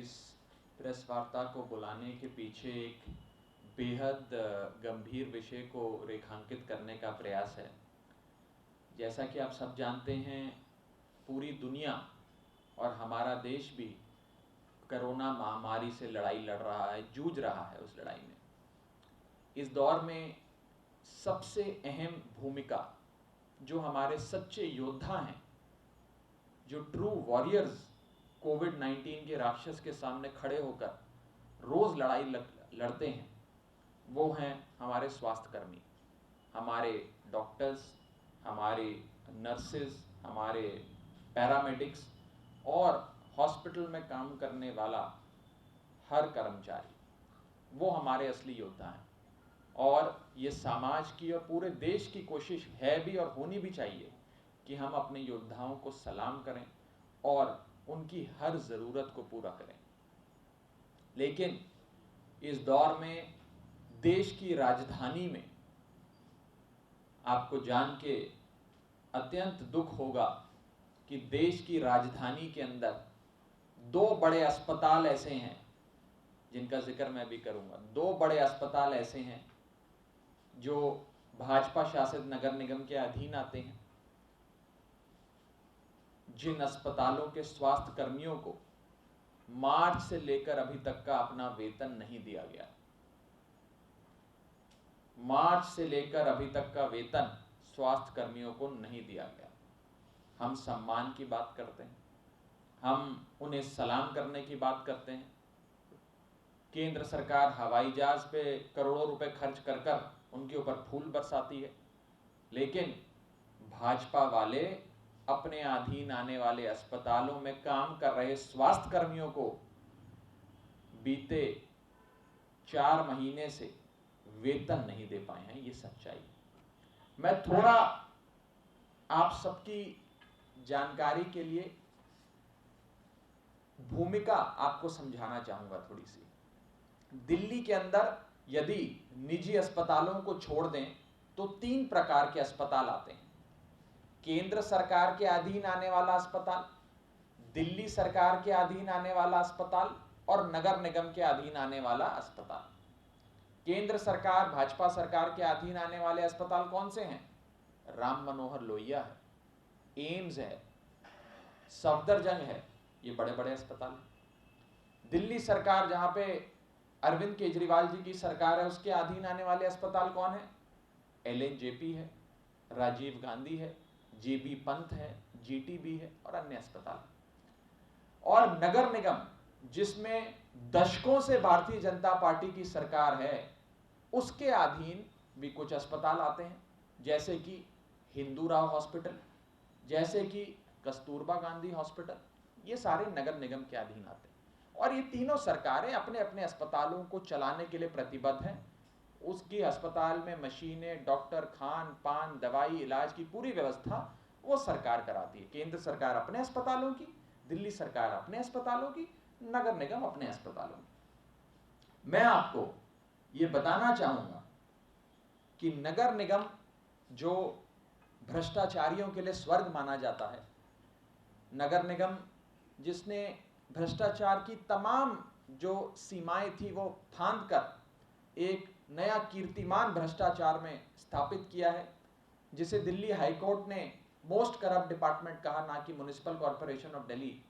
इस प्रेस वार्ता को बुलाने के पीछे एक बेहद गंभीर विषय को रेखांकित करने का प्रयास है। जैसा कि आप सब जानते हैं, पूरी दुनिया और हमारा देश भी कोरोना महामारी से लड़ाई लड़ रहा है, जूझ रहा है उस लड़ाई में। इस दौर में सबसे अहम भूमिका जो हमारे सच्चे योद्धा हैं, जो ट्रू वॉरियर्स कोविड-19 के राक्षस के सामने खड़े होकर रोज लड़ाई लड़ते हैं, वो हैं हमारे स्वास्थ्यकर्मी, हमारे डॉक्टर्स, हमारे नर्सेस, हमारे पैरामेडिक्स और हॉस्पिटल में काम करने वाला हर कर्मचारी। वो हमारे असली योद्धा हैं और ये समाज की और पूरे देश की कोशिश है भी और होनी भी चाहिए कि हम अपने योद्धाओं को सलाम करें और उनकी हर ज़रूरत को पूरा करें। लेकिन इस दौर में देश की राजधानी में आपको जान के अत्यंत दुख होगा कि देश की राजधानी के अंदर 2 बड़े अस्पताल ऐसे हैं जिनका जिक्र मैं भी करूंगा। 2 बड़े अस्पताल ऐसे हैं जो भाजपा शासित नगर निगम के अधीन आते हैं, जिन अस्पतालों के स्वास्थ्य कर्मियों को मार्च से लेकर अभी तक का अपना वेतन नहीं दिया गया। मार्च से लेकर अभी तक का वेतन स्वास्थ्य कर्मियों को नहीं दिया गया। हम सम्मान की बात करते हैं, हम उन्हें सलाम करने की बात करते हैं। केंद्र सरकार हवाई जहाज पे करोड़ों रुपए खर्च कर कर उनके ऊपर फूल बरसाती है, लेकिन भाजपा वाले अपने अधीन आने वाले अस्पतालों में काम कर रहे स्वास्थ्य कर्मियों को बीते 4 महीने से वेतन नहीं दे पाए हैं। ये सच्चाई। मैं थोड़ा आप सबकी जानकारी के लिए भूमिका आपको समझाना चाहूंगा थोड़ी सी। दिल्ली के अंदर यदि निजी अस्पतालों को छोड़ दें तो 3 प्रकार के अस्पताल आते हैं। केंद्र सरकार के अधीन आने वाला अस्पताल, दिल्ली सरकार के अधीन आने वाला अस्पताल और नगर निगम के अधीन आने वाला अस्पताल। केंद्र सरकार, भाजपा सरकार के अधीन आने वाले अस्पताल कौन से हैं? राम मनोहर लोहिया है, एम्स है, सफदरजंग है, ये बड़े बड़े अस्पताल हैं। दिल्ली सरकार, जहां पे अरविंद केजरीवाल जी की सरकार है, उसके अधीन आने वाले अस्पताल कौन है? LNJP है, राजीव गांधी है, JB पंत है, GTB है और अन्य अस्पताल। और नगर निगम, जिसमें दशकों से भारतीय जनता पार्टी की सरकार है, उसके अधीन भी कुछ अस्पताल आते हैं, जैसे कि हिंदूराव हॉस्पिटल, जैसे कि कस्तूरबा गांधी हॉस्पिटल। ये सारे नगर निगम के अधीन आते हैं और ये तीनों सरकारें अपने अपने अस्पतालों को चलाने के लिए प्रतिबद्ध हैं। उसकी अस्पताल में मशीनें, डॉक्टर, खान पान, दवाई, इलाज की पूरी व्यवस्था वो सरकार कराती है। केंद्र सरकार अपने अस्पतालों की, दिल्ली सरकार अपने अस्पतालों की, नगर निगम अपने अस्पतालों की। मैं आपको ये बताना चाहूंगा कि नगर निगम, जो भ्रष्टाचारियों के लिए स्वर्ग माना जाता है, नगर निगम जिसने भ्रष्टाचार की तमाम जो सीमाएं थी वो फांद कर एक नया कीर्तिमान भ्रष्टाचार में स्थापित किया है, जिसे दिल्ली हाईकोर्ट ने मोस्ट करप्ट डिपार्टमेंट कहा, ना कि म्युनिसिपल कॉर्पोरेशन ऑफ दिल्ली।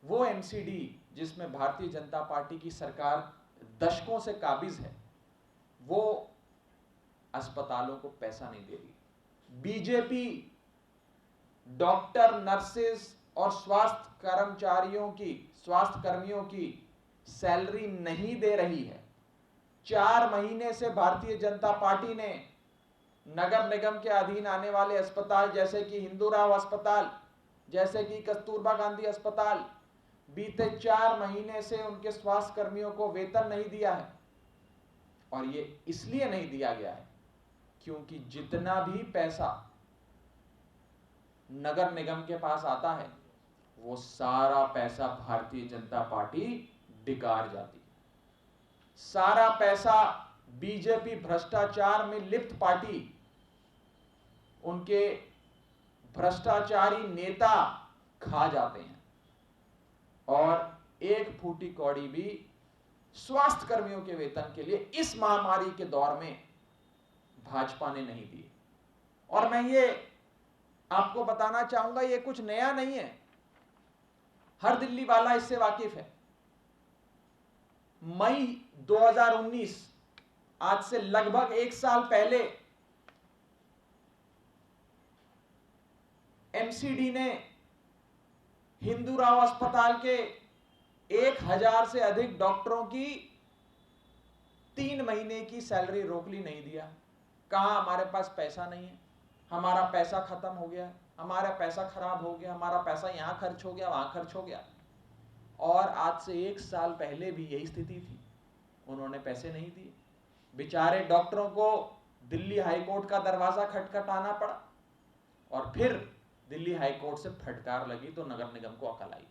वो MCD जिसमें भारतीय जनता पार्टी की सरकार दशकों से काबिज है, वो अस्पतालों को पैसा नहीं दे रही। बीजेपी डॉक्टर, नर्सेस और स्वास्थ्य कर्मियों की सैलरी नहीं दे रही है। 4 महीने से भारतीय जनता पार्टी ने नगर निगम के अधीन आने वाले अस्पताल, जैसे कि हिंदूराव अस्पताल, जैसे कि कस्तूरबा गांधी अस्पताल, बीते 4 महीने से उनके स्वास्थ्य कर्मियों को वेतन नहीं दिया है। और ये इसलिए नहीं दिया गया है क्योंकि जितना भी पैसा नगर निगम के पास आता है, वो सारा पैसा भारतीय जनता पार्टी डिगार जाती है। सारा पैसा बीजेपी भ्रष्टाचार में लिप्त पार्टी, उनके भ्रष्टाचारी नेता खा जाते हैं और एक एक फूटी कौड़ी भी स्वास्थ्य कर्मियों के वेतन के लिए इस महामारी के दौर में भाजपा ने नहीं दी। और मैं ये आपको बताना चाहूंगा, ये कुछ नया नहीं है, हर दिल्ली वाला इससे वाकिफ है। मई 2019, आज से लगभग 1 साल पहले, एमसीडी ने हिंदूराव अस्पताल के 1000 से अधिक डॉक्टरों की 3 महीने की सैलरी रोक ली, नहीं दिया। कहा हमारे पास पैसा नहीं है, हमारा पैसा खत्म हो गया, हमारा पैसा खराब हो गया, हमारा पैसा यहां खर्च हो गया, वहां खर्च हो गया। और आज से 1 साल पहले भी यही स्थिति थी, उन्होंने पैसे नहीं दिए। बेचारे डॉक्टरों को दिल्ली हाईकोर्ट का दरवाजा खटखटाना पड़ा और फिर दिल्ली हाईकोर्ट से फटकार लगी तो नगर निगम को अकल आई।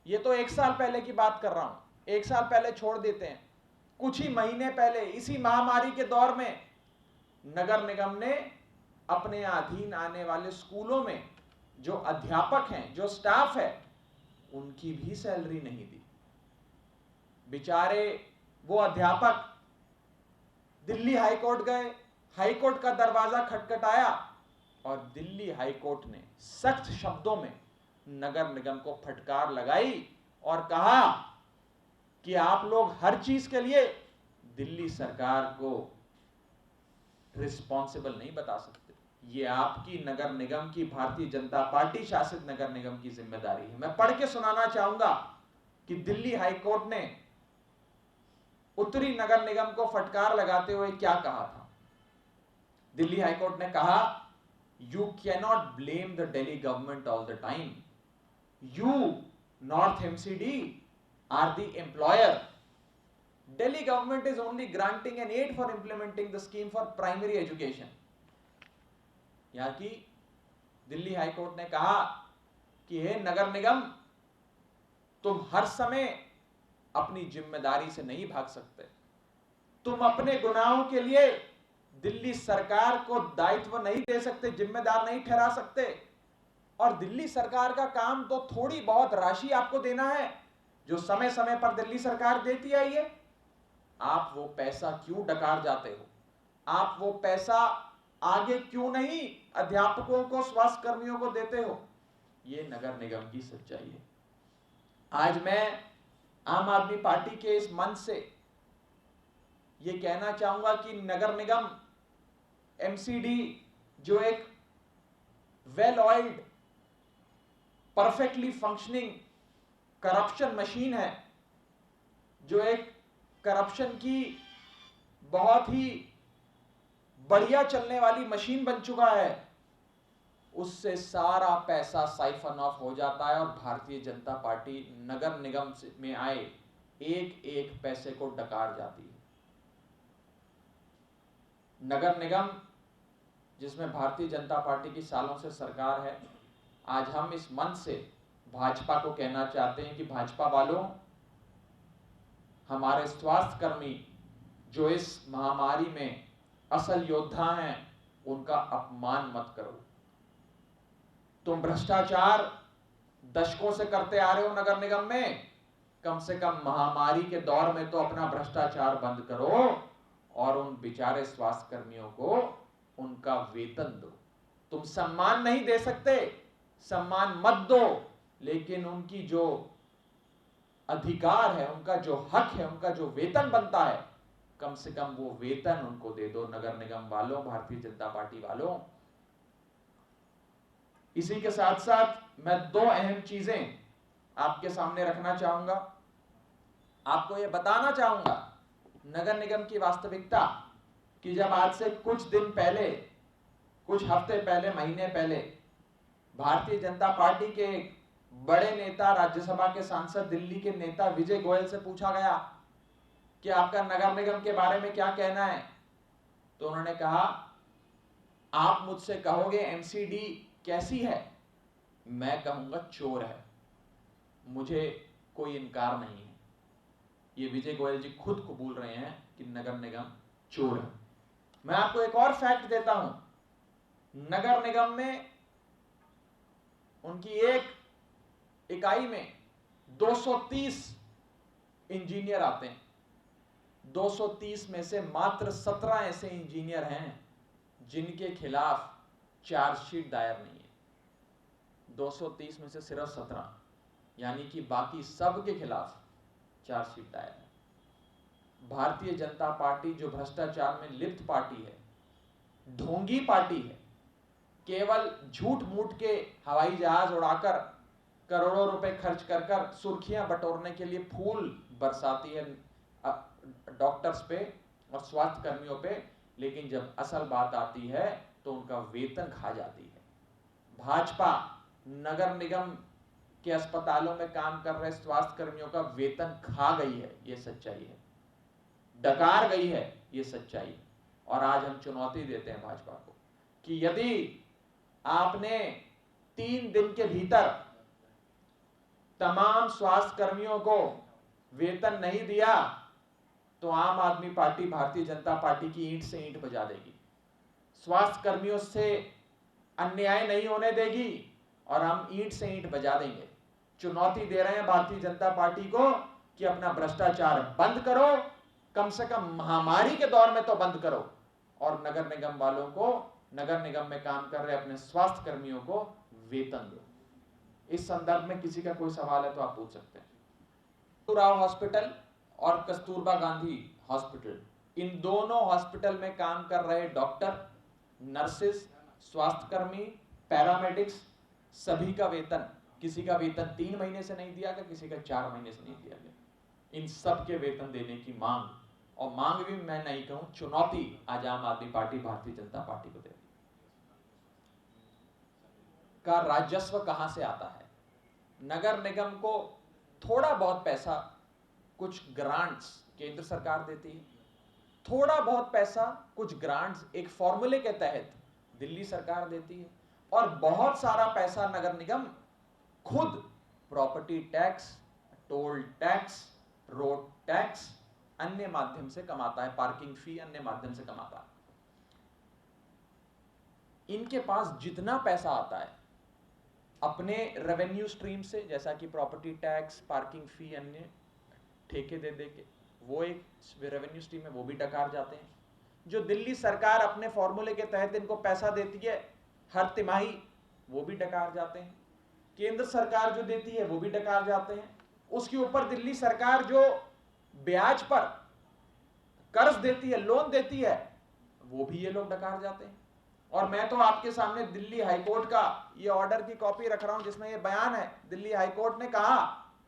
ये तो 1 साल पहले की बात कर रहा हूं, 1 साल पहले छोड़ देते हैं, कुछ ही महीने पहले इसी महामारी के दौर में नगर निगम ने अपने अधीन आने वाले स्कूलों में जो अध्यापक हैं, जो स्टाफ है, उनकी भी सैलरी नहीं दी। बेचारे वो अध्यापक दिल्ली हाईकोर्ट गए, हाईकोर्ट का दरवाजा खटखटाया और दिल्ली हाईकोर्ट ने सख्त शब्दों में नगर निगम को फटकार लगाई और कहा कि आप लोग हर चीज के लिए दिल्ली सरकार को रिस्पॉन्सिबल नहीं बता सकते, ये आपकी नगर निगम की, भारतीय जनता पार्टी शासित नगर निगम की जिम्मेदारी है। मैं पढ़ के सुनाना चाहूंगा कि दिल्ली हाईकोर्ट ने उत्तरी नगर निगम को फटकार लगाते हुए क्या कहा था। दिल्ली हाईकोर्ट ने कहा, you cannot blame the Delhi government all the time, you north MCD are the employer, Delhi government is only granting an aid for implementing the scheme for primary education। यहां की दिल्ली हाईकोर्ट ने कहा कि हे नगर निगम, तुम हर समय अपनी जिम्मेदारी से नहीं भाग सकते, तुम अपने गुनाहों के लिए दिल्ली सरकार को दायित्व नहीं दे सकते, जिम्मेदार नहीं ठहरा सकते। और दिल्ली सरकार का काम तो थोड़ी बहुत राशि आपको देना है जो समय समय पर दिल्ली सरकार देती आई है, आप वो पैसा क्यों डकार जाते हो? आप वो पैसा आगे क्यों नहीं अध्यापकों को, स्वास्थ्य कर्मियों को देते हो? ये नगर निगम की सच्चाई है। आज मैं आम आदमी पार्टी के इस मंच से ये कहना चाहूंगा कि नगर निगम, एमसीडी, जो एक well oiled, perfectly functioning corruption machine है, जो एक करप्शन की बहुत ही बढ़िया चलने वाली मशीन बन चुका है, उससे सारा पैसा साइफन ऑफ हो जाता है और भारतीय जनता पार्टी नगर निगम में आए एक एक पैसे को डकार जाती है। नगर निगम जिसमें भारतीय जनता पार्टी की सालों से सरकार है, आज हम इस मंच से भाजपा को कहना चाहते हैं कि भाजपा वालों, हमारे स्वास्थ्य कर्मी जो इस महामारी में असल योद्धा हैं, उनका अपमान मत करो। तुम भ्रष्टाचार दशकों से करते आ रहे हो नगर निगम में, कम से कम महामारी के दौर में तो अपना भ्रष्टाचार बंद करो और उन बेचारे स्वास्थ्य कर्मियों को उनका वेतन दो। तुम सम्मान नहीं दे सकते, सम्मान मत दो, लेकिन उनकी जो अधिकार है, उनका जो हक है, उनका जो वेतन बनता है, कम से कम वो वेतन उनको दे दो। नगर निगम वालों, भारतीय जनता पार्टी वालों, इसी के साथ साथ मैं 2 अहम चीजें आपके सामने रखना चाहूंगा, आपको ये बताना चाहूंगा नगर निगम की वास्तविकता, कि जब आज से कुछ दिन पहले, कुछ हफ्ते पहले, महीने पहले भारतीय जनता पार्टी के बड़े नेता, राज्यसभा के सांसद, दिल्ली के नेता विजय गोयल से पूछा गया कि आपका नगर निगम के बारे में क्या कहना है, तो उन्होंने कहा, आप मुझसे कहोगे एमसीडी कैसी है, मैं कहूंगा चोर है, मुझे कोई इनकार नहीं है। ये विजय गोयल जी खुद कबूल रहे हैं कि नगर निगम चोर है। मैं आपको एक और फैक्ट देता हूं, नगर निगम में उनकी एक इकाई में 230 इंजीनियर आते हैं, 230 में से मात्र 17 ऐसे इंजीनियर हैं जिनके खिलाफ चार्जशीट दायर नहीं है। 230 में से सिर्फ 17, यानी कि बाकी सब के खिलाफ चार्जशीट दायर है। भारतीय जनता पार्टी जो भ्रष्टाचार में लिप्त पार्टी है, ढोंगी पार्टी है, केवल झूठ मूठ के हवाई जहाज उड़ाकर करोड़ों रुपए खर्च कर कर सुर्खियां बटोरने के लिए फूल बरसाती है डॉक्टर्स पे और स्वास्थ्य कर्मियों पे, लेकिन जब असल बात आती है तो उनका वेतन खा जाती है। भाजपा नगर निगम के अस्पतालों में काम कर रहे स्वास्थ्य कर्मियों का वेतन खा गई है, यह सच्चाई है, डकार गई है, यह सच्चाई है। और आज हम चुनौती देते हैं भाजपा को कि यदि आपने 3 दिन के भीतर तमाम स्वास्थ्य कर्मियों को वेतन नहीं दिया तो आम आदमी पार्टी भारतीय जनता पार्टी की ईंट से ईंट बजा देगी, स्वास्थ्य कर्मियों से अन्याय नहीं होने देगी और हम ईंट से ईंट बजा देंगे। चुनौती दे रहे हैं भारतीय जनता पार्टी को कि अपना भ्रष्टाचार बंद करो, कम से कम महामारी के दौर में तो बंद करो, और नगर निगम वालों को, नगर निगम में काम कर रहे अपने स्वास्थ्य कर्मियों को वेतन दो। इस संदर्भ में किसी का कोई सवाल है तो आप पूछ सकते हैं। राव हॉस्पिटल और कस्तूरबा गांधी हॉस्पिटल, इन दोनों हॉस्पिटल में काम कर रहे डॉक्टर, नर्सेस, स्वास्थ्यकर्मी, पैरामेडिक्स, सभी का वेतन, किसी का वेतन 3 महीने से नहीं दिया गया, किसी का 4 महीने से नहीं दिया गया। इन सब के वेतन देने की मांग, और मांग भी मैं नहीं कहूं, चुनौती आज आम आदमी पार्टी भारतीय जनता पार्टी को दे रही का राजस्व कहां से आता है? नगर निगम को थोड़ा बहुत पैसा, कुछ ग्रांट्स केंद्र सरकार देती है, थोड़ा बहुत पैसा, कुछ ग्रांट्स एक फॉर्मूले के तहत दिल्ली सरकार देती है, और बहुत सारा पैसा नगर निगम खुद property tax, toll tax, road tax, अन्य माध्यम से कमाता है, पार्किंग फी अन्य माध्यम से कमाता है। इनके पास जितना पैसा आता है अपने रेवेन्यू स्ट्रीम से, जैसा कि प्रॉपर्टी टैक्स, पार्किंग फी, अन्य ठेके दे दे के, वो एक रेवेन्यू स्ट्रीम है, वो भी डकार जाते हैं। जो दिल्ली सरकार अपने फॉर्मूले के तहत इनको पैसा देती है हर तिमाही, वो भी डकार जाते हैं। केंद्र सरकार जो देती है वो भी डकार जाते हैं। उसके ऊपर दिल्ली सरकार जो ब्याज पर कर्ज देती है, लोन देती है, वो भी ये लोग डकार जाते हैं। और मैं तो आपके सामने दिल्ली हाईकोर्ट का ये ऑर्डर की कॉपी रख रहा हूं जिसमें ये बयान है। दिल्ली हाईकोर्ट ने कहा,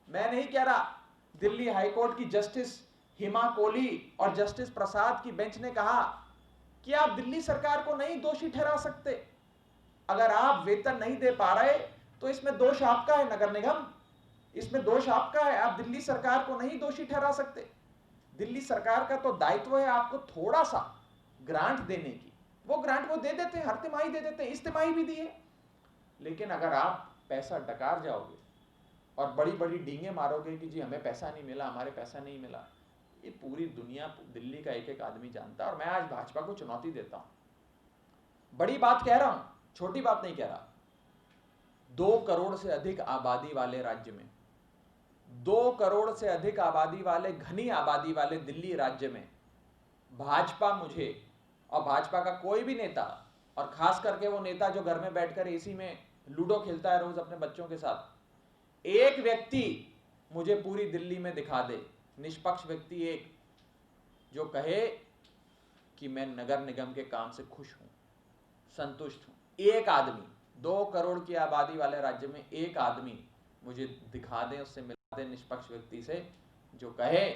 मैं नहीं कह रहा, दिल्ली हाईकोर्ट की जस्टिस हिमा कोहली और जस्टिस प्रसाद की बेंच ने कहा कि आप दिल्ली सरकार को नहीं दोषी ठहरा सकते। अगर आप वेतन नहीं दे पा रहे तो इसमें दोष आपका है नगर निगम, इसमें दोष आपका है, आप दिल्ली सरकार को नहीं दोषी ठहरा सकते। दिल्ली सरकार का तो दायित्व है आपको थोड़ा सा ग्रांट देने की, वो ग्रांट वो दे देते हैं, हर तिमाही दे देते हैं, इस तिमाही भी दिए। लेकिन अगर आप पैसा डकार जाओगे और बड़ी बड़ी डींगे मारोगे कि जी हमें पैसा नहीं मिला, हमारे पैसा नहीं मिला, ये पूरी दुनिया, दिल्ली का एक एक आदमी जानता है। और मैं आज भाजपा को चुनौती देता हूं, बड़ी बात कह रहा हूं, छोटी बात नहीं कह रहा। 2 करोड़ से अधिक आबादी वाले राज्य में, 2 करोड़ से अधिक आबादी वाले, घनी आबादी वाले दिल्ली राज्य में भाजपा मुझे, और भाजपा का कोई भी नेता, और खास करके वो नेता जो घर में बैठकर एसी में लूडो खेलता है रोज अपने बच्चों के साथ, एक व्यक्ति मुझे पूरी दिल्ली में दिखा दे, निष्पक्ष व्यक्ति एक, जो कहे कि मैं नगर निगम के काम से खुश हूं, संतुष्ट हूं। एक आदमी, 2 करोड़ की आबादी वाले राज्य में एक आदमी मुझे दिखा दे, उससे मिला दे, निष्पक्ष व्यक्ति से, जो कहे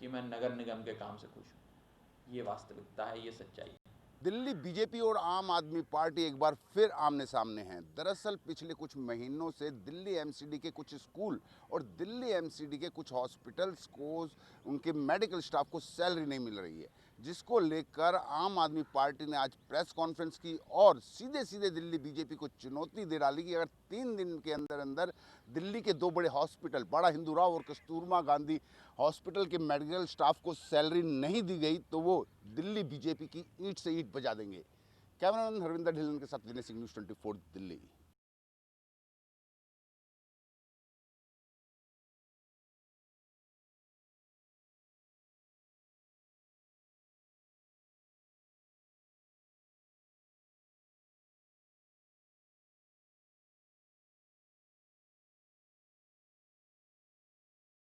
कि मैं नगर निगम के काम से खुश हूं। ये वास्तविकता है, ये सच्चाई है। दिल्ली बीजेपी और आम आदमी पार्टी एक बार फिर आमने सामने हैं। दरअसल पिछले कुछ महीनों से दिल्ली एमसीडी के कुछ स्कूल और दिल्ली एमसीडी के कुछ हॉस्पिटल्स को, उनके मेडिकल स्टाफ को सैलरी नहीं मिल रही है, जिसको लेकर आम आदमी पार्टी ने आज प्रेस कॉन्फ्रेंस की और सीधे सीधे दिल्ली बीजेपी को चुनौती दे डाली कि अगर 3 दिन के अंदर अंदर दिल्ली के 2 बड़े हॉस्पिटल, बड़ा हिंदूराव और कस्तूरबा गांधी हॉस्पिटल के मेडिकल स्टाफ को सैलरी नहीं दी गई तो वो दिल्ली बीजेपी की ईंट से ईंट बजा देंगे। कैमरामैन हरविंदर ढिल्लन के साथ विनय सिंह, न्यूज़ 24 दिल्ली।